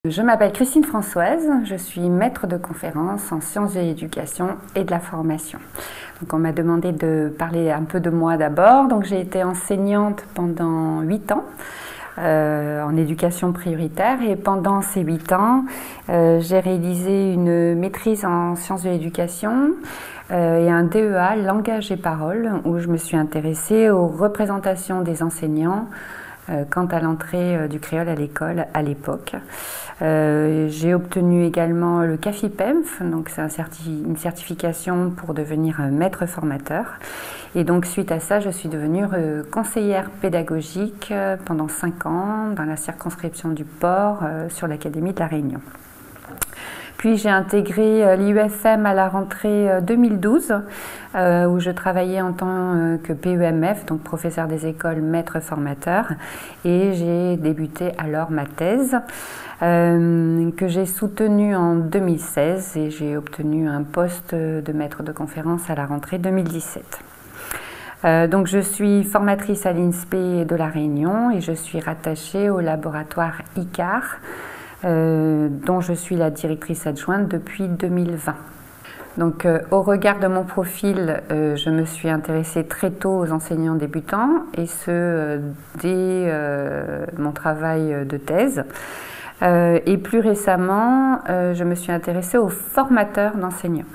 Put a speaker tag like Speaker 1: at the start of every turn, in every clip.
Speaker 1: Je m'appelle Christine Françoise, je suis maître de conférences en sciences de l'éducation et de la formation. Donc on m'a demandé de parler un peu de moi d'abord. Donc j'ai été enseignante pendant 8 ans en éducation prioritaire et pendant ces 8 ans, j'ai réalisé une maîtrise en sciences de l'éducation et un DEA langage et parole où je me suis intéressée aux représentations des enseignants quant à l'entrée du créole à l'école à l'époque. J'ai obtenu également le CAFIPEMF, donc c'est une certification pour devenir maître formateur. Et donc suite à ça, je suis devenue conseillère pédagogique pendant 5 ans dans la circonscription du Port sur l'Académie de La Réunion. Puis j'ai intégré l'IUFM à la rentrée 2012, où je travaillais en tant que PEMF, donc professeur des écoles, maître formateur, et j'ai débuté alors ma thèse, que j'ai soutenue en 2016, et j'ai obtenu un poste de maître de conférence à la rentrée 2017. Donc je suis formatrice à l'INSPE de La Réunion et je suis rattachée au laboratoire ICAR, dont je suis la directrice adjointe depuis 2020. Donc, au regard de mon profil, je me suis intéressée très tôt aux enseignants débutants, et ce, dès mon travail de thèse. Et plus récemment, je me suis intéressée aux formateurs d'enseignants.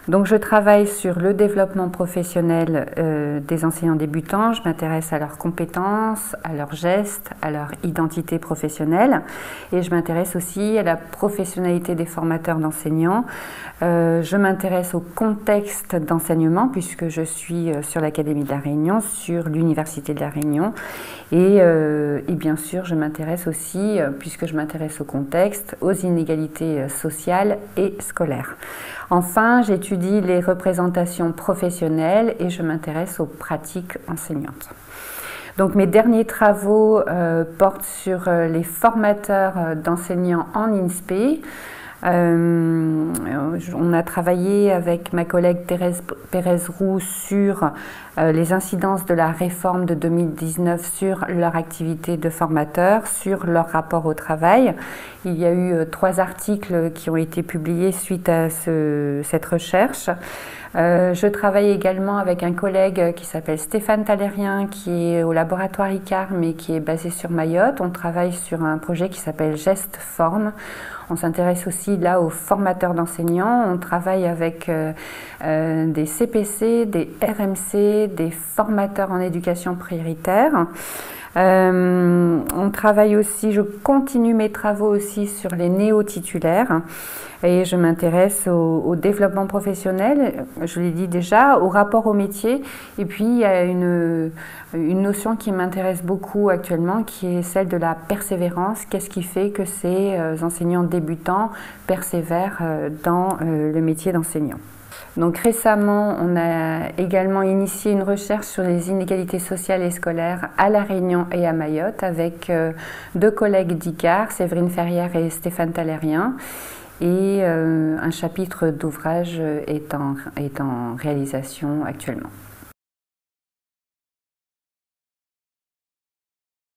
Speaker 1: Donc je travaille sur le développement professionnel des enseignants débutants, je m'intéresse à leurs compétences, à leurs gestes, à leur identité professionnelle, et je m'intéresse aussi à la professionnalité des formateurs d'enseignants. Je m'intéresse au contexte d'enseignement puisque je suis sur l'Académie de La Réunion, sur l'Université de La Réunion, et bien sûr je m'intéresse aussi, puisque je m'intéresse au contexte, aux inégalités sociales et scolaires. Enfin, j'étudie les représentations professionnelles et je m'intéresse aux pratiques enseignantes. Donc mes derniers travaux portent sur les formateurs d'enseignants en INSPE. On a travaillé avec ma collègue Thérèse Pérez-Roux sur les incidences de la réforme de 2019 sur leur activité de formateur, sur leur rapport au travail. Il y a eu 3 articles qui ont été publiés suite à cette recherche. Je travaille également avec un collègue qui s'appelle Stéphane Talérien, qui est au laboratoire ICAR, mais qui est basé sur Mayotte. On travaille sur un projet qui s'appelle Geste Forme. On s'intéresse aussi là aux formateurs d'enseignants. On travaille avec des CPC, des RMC, des formateurs en éducation prioritaire. On travaille aussi, je continue mes travaux aussi sur les néo-titulaires et je m'intéresse au développement professionnel, je l'ai dit déjà, au rapport au métier, et puis il y a une notion qui m'intéresse beaucoup actuellement qui est celle de la persévérance. Qu'est-ce qui fait que ces enseignants débutants persévèrent dans le métier d'enseignant? Donc récemment, on a également initié une recherche sur les inégalités sociales et scolaires à La Réunion et à Mayotte avec 2 collègues d'ICAR, Séverine Ferrière et Stéphane Talérien. Et un chapitre d'ouvrage est en réalisation actuellement.